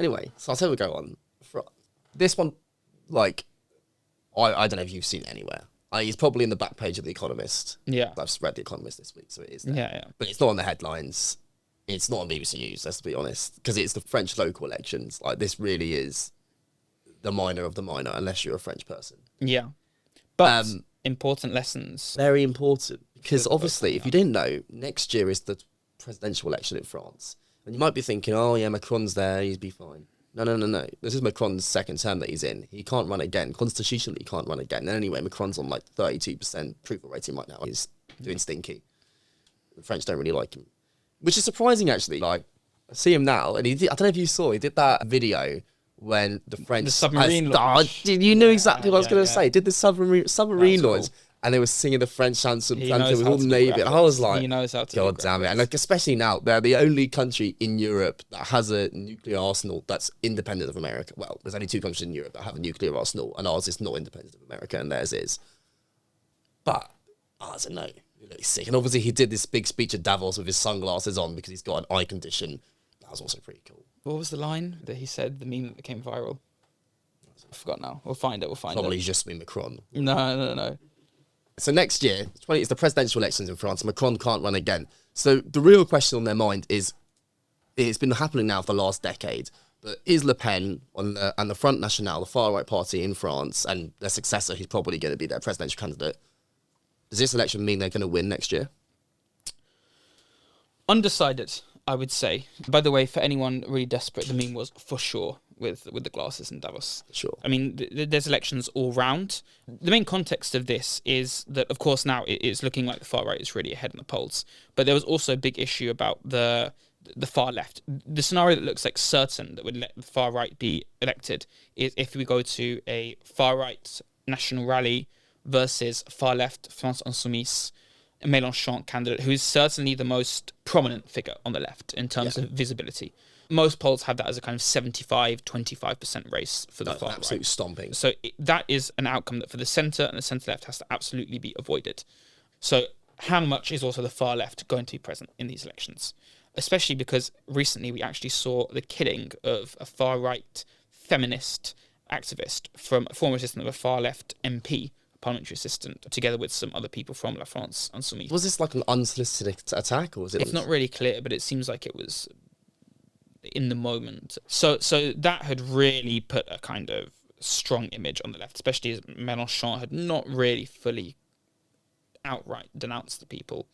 Anyway, so I'll tell you what go on. This one, like, I don't know if you've seen it anywhere. It's probably in the back page of The Economist. Yeah. I've read The Economist this week, so it is there. Yeah. But it's not on the headlines. It's not on BBC News, let's be honest, because it's the French local elections. Like, this really is the minor of the minor, unless you're a French person. Yeah. But important lessons. Very important, because obviously, if you didn't know, next year is the presidential election in France. And you might be thinking, oh, yeah, Macron's there, he'd be fine. No. This is Macron's second term that he's in. He can't run again. Constitutionally, he can't run again. And anyway, Macron's on like 32% approval rating right now. He's doing stinky. The French don't really like him. Which is surprising, actually. Like, I see him now, and I don't know if you saw, he did that video when the French... The submarine launch. You knew exactly what I was going to say. Did the submarine launch, cool. And they were singing the French anthem with all the Navy. Navy. And I was like, he knows how to God damn it. And like, especially now, they're the only country in Europe that has a nuclear arsenal that's independent of America. Well, there's only 2 countries in Europe that have a nuclear arsenal, and ours is not independent of America, and theirs is. But, I don't know. He looks sick. And obviously, he did this big speech at Davos with his sunglasses on because he's got an eye condition. That was also pretty cool. What was the line that he said, the meme that became viral? I forgot now. We'll find it. Probably just me, Macron. No. So next year, it's the presidential elections in France. Macron can't run again. So the real question on their mind is, it's been happening now for the last decade, but is Le Pen and the Front National, the far-right party in France, and their successor, who's probably going to be their presidential candidate, does this election mean they're going to win next year? Undecided, I would say. By the way, for anyone really desperate, the meme was for sure with the glasses in Davos. Sure. I mean, there's elections all round. The main context of this is that, of course, now it's looking like the far right is really ahead in the polls. But there was also a big issue about the far left. The scenario that looks like certain that would let the far right be elected is if we go to a far right national rally versus far left France Insoumise Mélenchon candidate, who is certainly the most prominent figure on the left in terms of visibility. Most polls have that as a kind of 75-25% race for the far right. Absolute stomping. So that is an outcome that for the centre and the centre-left has to absolutely be avoided. So how much is also the far left going to be present in these elections? Especially because recently we actually saw the killing of a far-right feminist activist from a former assistant of a far-left MP, parliamentary assistant, together with some other people from La France Insoumise. Was this like an unsolicited attack, or was it? It's not really clear, but it seems like it was in the moment. So that had really put a kind of strong image on the left, especially as Mélenchon had not really fully outright denounced the people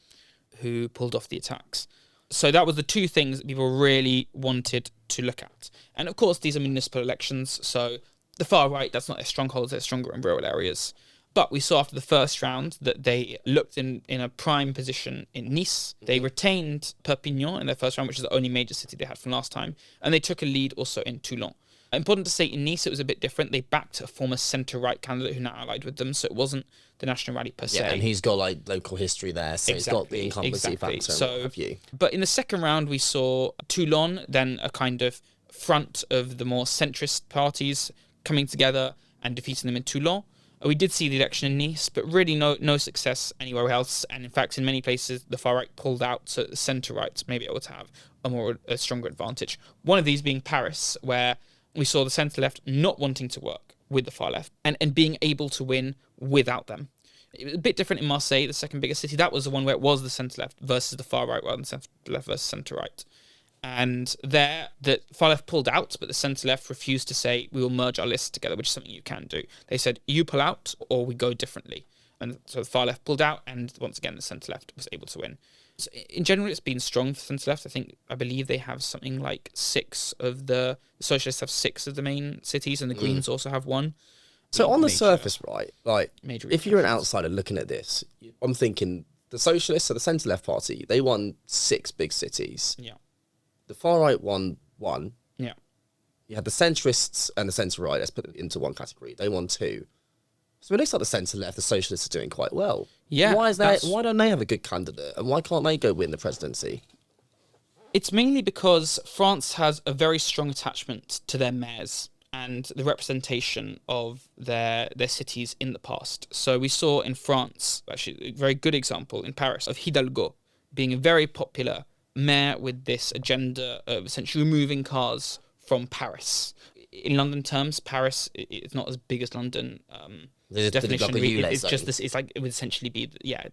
who pulled off the attacks. So that was the two things that people really wanted to look at. And of course, these are municipal elections, so the far right, that's not their strongholds, they're stronger in rural areas. But we saw after the first round that they looked in a prime position in Nice. They retained Perpignan in their first round, which is the only major city they had from last time. And they took a lead also in Toulon. Important to say, in Nice, it was a bit different. They backed a former centre-right candidate who now allied with them, so it wasn't the National Rally per se. Yeah, and he's got like local history there, so he's got the incumbency factor. So, but in the second round, we saw Toulon, then a kind of front of the more centrist parties coming together and defeating them in Toulon. We did see the election in Nice, but really no success anywhere else. And in fact, in many places, the far right pulled out, so the centre-right may be able to have a stronger advantage. One of these being Paris, where we saw the centre-left not wanting to work with the far left and being able to win without them. It was a bit different in Marseille, the second biggest city. That was the one where it was the centre-left versus the far right, rather than centre-left versus centre-right. And there, the far left pulled out, but the centre-left refused to say, we will merge our lists together, which is something you can do. They said, you pull out, or we go differently. And so the far left pulled out, and once again, the centre-left was able to win. So in general, it's been strong for centre-left. I believe they have something like the Socialists have 6 of the main cities, and the Greens also have 1. So on the surface, right, like, if you're an outsider looking at this, I'm thinking the Socialists, so the centre-left party, they won 6 big cities. Yeah. The far right won 1. Yeah. You had the centrists and the centre right. Let's put it into one category. They won 2. So it looks like the centre left, the socialists, are doing quite well. Yeah. Why don't they have a good candidate, and why can't they go win the presidency? It's mainly because France has a very strong attachment to their mayors and the representation of their cities in the past. So we saw in France, actually a very good example in Paris, of Hidalgo being a very popular mayor with this agenda of essentially removing cars from Paris. In London terms, Paris is not as big as London. There's Definition like a ULEZ it's just zone. this. It's like it would essentially be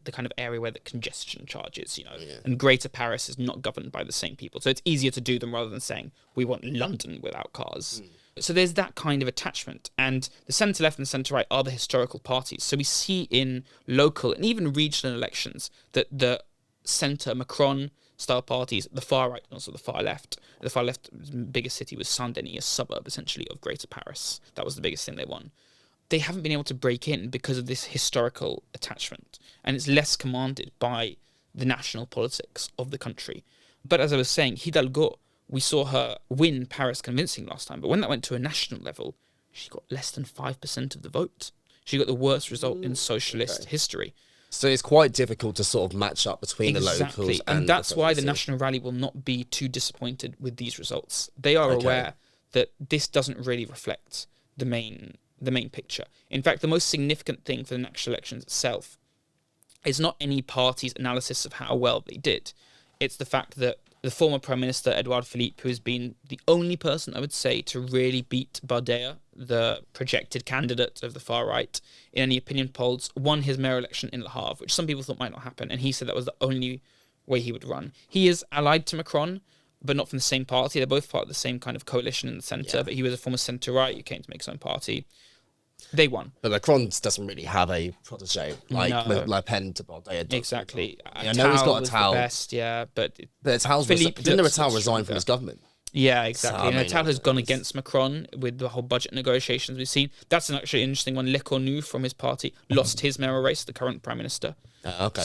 the kind of area where the congestion charges, Yeah. and Greater Paris is not governed by the same people, so it's easier to do them rather than saying we want London without cars. So there's that kind of attachment, and the centre left and centre right are the historical parties. So we see in local and even regional elections that the centre Macron style parties, the far right and also the far left. The far left's biggest city was Saint-Denis, a suburb essentially of Greater Paris. That was the biggest thing they won. They haven't been able to break in because of this historical attachment, and it's less commanded by the national politics of the country. But as I was saying, Hidalgo, we saw her win Paris convincing last time, but when that went to a national level, she got less than 5% of the vote. She got the worst result in socialist history. So it's quite difficult to sort of match up between the locals and that's why the presidency. National Rally will not be too disappointed with these results. They are aware that this doesn't really reflect the main picture. In fact, the most significant thing for the national elections itself is not any party's analysis of how well they did. It's the fact that the former Prime Minister, Édouard Philippe, who has been the only person, I would say, to really beat Bardella, the projected candidate of the far right, in any opinion polls, won his mayor election in Le Havre, which some people thought might not happen, and he said that was the only way he would run. He is allied to Macron, but not from the same party. They're both part of the same kind of coalition in the centre, but he was a former centre-right who came to make his own party. They won. But Macron doesn't really have a protege like No. Le Pen to Bardella does. Exactly. I know he's got a was Attal. the best, but Attal's Philippe didn't looks Attal resign stronger. from his government? Yeah, exactly. So, I And mean, Attal has gone it's- against Macron with the whole budget negotiations we've seen. That's an actually interesting one. Lecornu from his party lost his mayoral race, the current prime minister. Okay.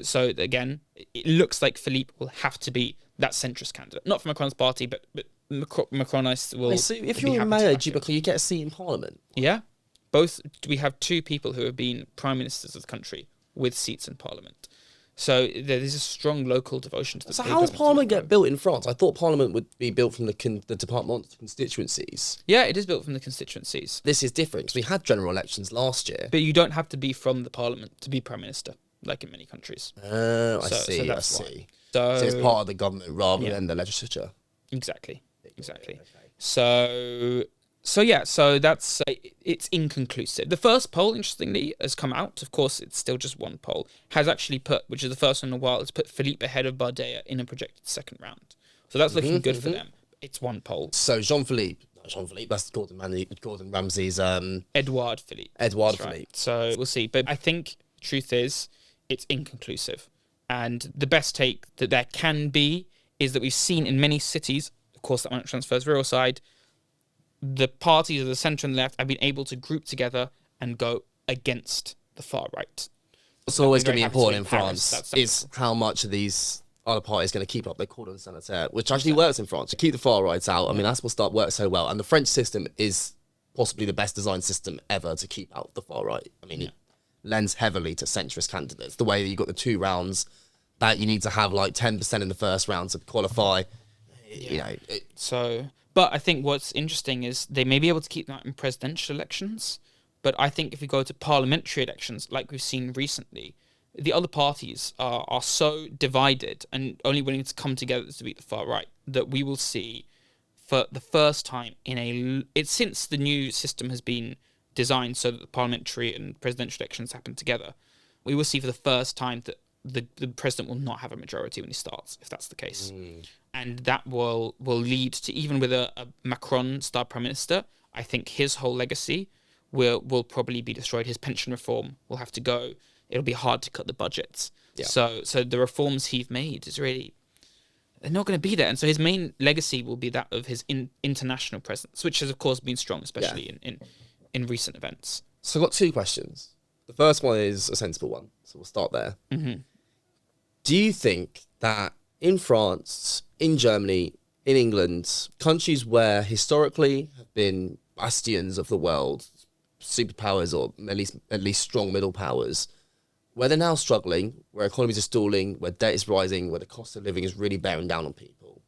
So again, it looks like Philippe will have to be that centrist candidate, not from Macron's party, but Macronists will. So if be you're a happy to mayor, back do him. you get a seat in Parliament? Yeah, we have two people who have been prime ministers of the country with seats in Parliament. So there's a strong local devotion to the. So how does Parliament get built in France? I thought Parliament would be built from the Department of Constituencies. Yeah, it is built from the constituencies. This is different because we had general elections last year. But you don't have to be from the parliament to be prime minister, like in many countries. Oh, I So see. that's I why. see. So, So it's part of the government rather Yeah. than the legislature. exactly. Okay. So that's it's inconclusive. The first poll, interestingly, has come out. Of course, it's still just one poll. Has actually put, which is the first one in a while, has put Philippe ahead of Bardella in a projected second round. So that's looking good for them. It's one poll. So Jean-Philippe, that's Gordon Ramsay's Edouard Philippe. Edouard That's right. Philippe. So we'll see. But I think the truth is, it's inconclusive. And the best take that there can be is that we've seen in many cities, of course, that might transfer to the rural side, the parties of the centre and left have been able to group together and go against the far right. What's always Very going to be happy to important in see Paris. France That's- is how much of these other parties going to keep up their cordon sanitaire, which actually works in France. To keep the far rights out, I mean, that's what works so well. And the French system is possibly the best designed system ever to keep out the far right. I mean, it lends heavily to centrist candidates. The way that you've got the 2 rounds, that you need to have like 10% in the first round to qualify. You know, But I think what's interesting is they may be able to keep that in presidential elections. But I think if we go to parliamentary elections, like we've seen recently, the other parties are so divided and only willing to come together to beat the far right that we will see for the first time since the new system has been designed so that the parliamentary and presidential elections happen together, we will see for the first time that the president will not have a majority when he starts, if that's the case. And that will lead to, even with a Macron-style prime minister, I think his whole legacy will probably be destroyed. His pension reform will have to go. It'll be hard to cut the budgets. Yeah. So the reforms he's made is really, they're not going to be there. And so his main legacy will be that of his international presence, which has, of course, been strong, especially in recent events. so I've got 2 questions. The first one is a sensible one, so we'll start there. Do you think that in France, in Germany, in England, countries where historically have been bastions of the world, superpowers or at least strong middle powers, where they're now struggling, where economies are stalling, where debt is rising, where the cost of living is really bearing down on people,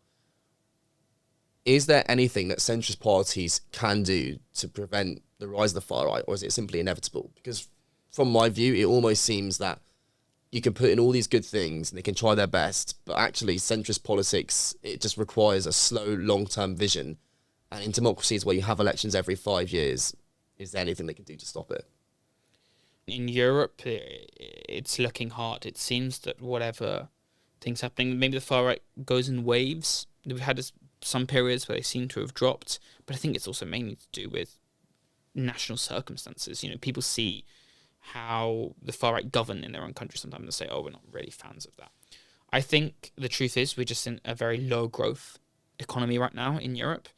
is there anything that centrist parties can do to prevent the rise of the far right, or is it simply inevitable? Because from my view, it almost seems that you can put in all these good things and they can try their best, but actually centrist politics, it just requires a slow, long-term vision And in democracies where you have elections every 5 years, is there anything they can do to stop it? In Europe, it's looking hard. It seems that whatever things happening, maybe the far right goes in waves. We've had some periods where they seem to have dropped, but I think it's also mainly to do with national circumstances. You know, people see how the far right govern in their own country sometimes and say, oh, we're not really fans of that. I think the truth is we're just in a very low growth economy right now in Europe,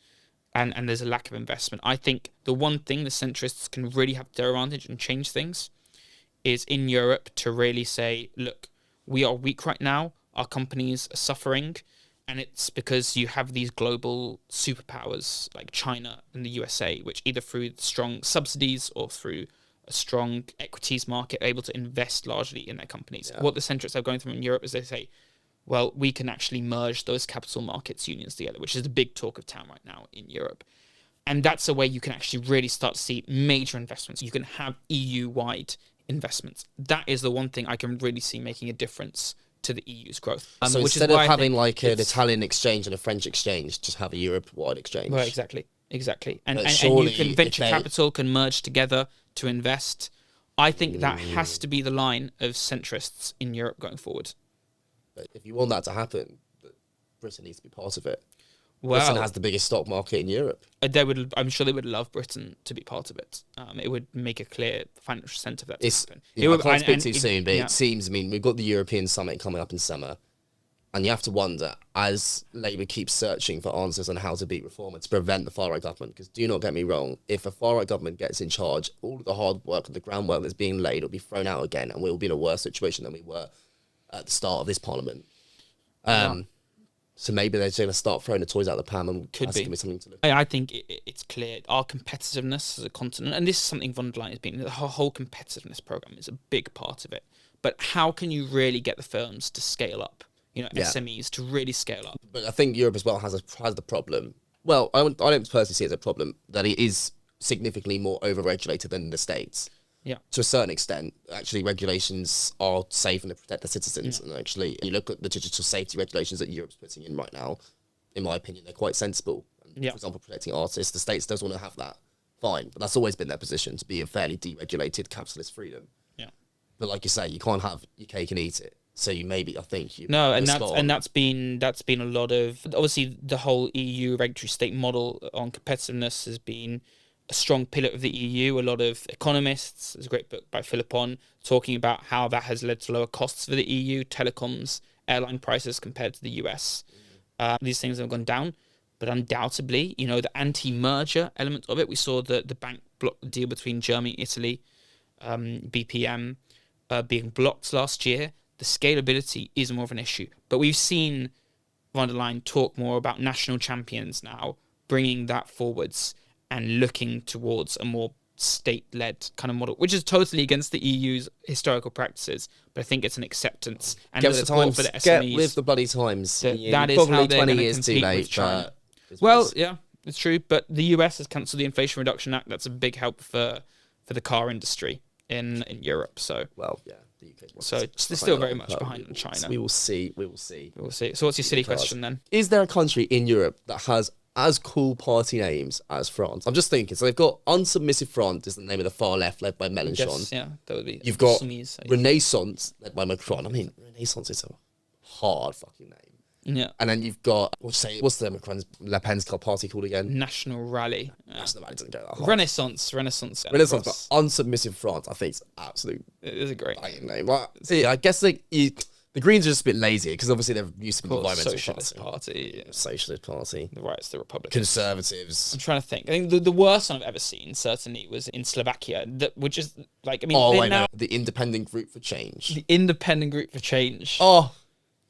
and there's a lack of investment. I think the one thing the centrists can really have to their advantage and change things is in Europe to really say, look, we are weak right now, our companies are suffering, and it's because you have these global superpowers like China and the USA, which either through strong subsidies or through a strong equities market are able to invest largely in their companies. Yeah. What the centrists are going through in Europe is they say, well, we can actually merge those capital markets unions together, which is the big talk of town right now in Europe. And that's a way you can actually really start to see major investments. You can have EU-wide investments. That is the one thing I can really see making a difference to the EU's growth. So which instead is of having like an Italian exchange and a French exchange, just have a Europe-wide exchange. Well, exactly. And you can venture capital can merge together to invest. I think that has to be the line of centrists in Europe going forward. But if you want that to happen, Britain needs to be part of it. Well, Britain has the biggest stock market in Europe. I'm sure they would love Britain to be part of it. It would make a clear financial sense of that to happen. I can't speak too soon, but it seems, we've got the European summit coming up in summer, and you have to wonder, as Labour keeps searching for answers on how to beat reform and to prevent the far-right government, because do not get me wrong, if a far-right government gets in charge, all of the hard work and the groundwork that's being laid will be thrown out again, and we'll be in a worse situation than we were at the start of this parliament. So maybe they're going to start throwing the toys out of the pram, and could that's be. Going to be something to look at. I think it's clear our competitiveness as a continent, and this is something von der Leyen has been. The whole competitiveness program is a big part of it. But how can you really get the firms to scale up? You know, SMEs to really scale up. But I think Europe as well has the problem. Well, I don't personally see it as a problem that it is significantly more over-regulated than the States. Yeah. To a certain extent, actually, regulations are safe and they protect the citizens. Yeah. And actually, you look at the digital safety regulations that Europe's putting in right now, in my opinion, they're quite sensible. Yeah. For example, protecting artists, the States does want to have that. Fine. But that's always been their position, to be a fairly deregulated capitalist freedom. Yeah. But like you say, you can't have your cake and eat it. So and that's been a lot of, obviously the whole EU regulatory state model on competitiveness has been a strong pillar of the EU. A lot of economists, there's a great book by Philippon talking about how that has led to lower costs for the EU, telecoms, airline prices compared to the US. These things have gone down, but undoubtedly, the anti-merger element of it, we saw the bank block deal between Germany and Italy, BPM, being blocked last year. The scalability is more of an issue. But we've seen von der Leyen talk more about national champions now, bringing that forwards and looking towards a more state-led kind of model, which is totally against the EU's historical practices. But I think it's an acceptance and get the support for the SMEs. Get with the bloody times. That is how they're going to compete with China. Well, yeah, it's true. But the US has cancelled the Inflation Reduction Act. That's a big help for the car industry in Europe. So well, yeah. The UK so they're still very much behind on China. We will see. So what's your silly question then? Is there a country in Europe that has as cool party names as France? I'm just thinking. So they've got Unsubmissive France is the name of the far left, led by Mélenchon. Yeah, that would be. You've got Renaissance, led by Macron. I mean, Renaissance is a hard fucking name. Yeah. And then you've got, what's the Macron's Le Pen's party called again? National Rally. National Rally doesn't go that hard. Renaissance, but Unsubmissive France, I think it's absolute. It is a great name. Well, see, I guess the Greens are just a bit lazy because obviously they're used to the environmental Socialist Party. Yeah. Socialist Party. The right's the Republicans. Conservatives. I'm trying to think. I think the worst one I've ever seen certainly was in Slovakia, which is like, I mean, the Independent Group for Change. The Independent Group for Change. Oh.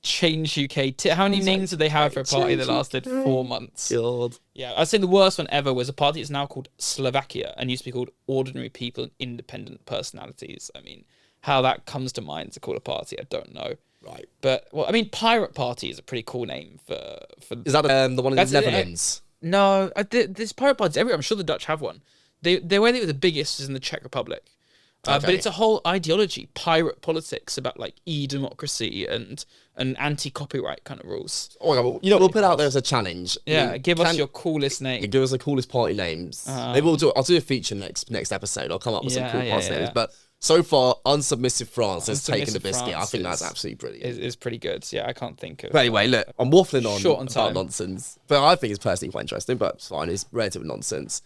Change UK. How many names did they have for a party that lasted 4 months? God. Yeah, I'd say the worst one ever was a party that's now called Slovakia and used to be called Ordinary People and Independent Personalities. I mean, how that comes to mind to call a party, I don't know. Right. But, well, I mean, Pirate Party is a pretty cool name for... Is that the one in the Netherlands? No, there's Pirate Parties everywhere. I'm sure the Dutch have one. Where they were the biggest is in the Czech Republic. But it's a whole ideology, pirate politics about like e-democracy and anti-copyright kind of rules. Oh, well, we'll put it out there as a challenge. Yeah, give us your coolest name. Give us the coolest party names. Maybe I'll do a feature next episode. I'll come up with some cool party names. But so far, unsubmissive France has taken the biscuit. I think that's absolutely brilliant. Is pretty good. Yeah, I can't think of. But anyway, look, I'm waffling on Short on about time. nonsense. But I think it's personally quite interesting, but it's fine. It's relative nonsense.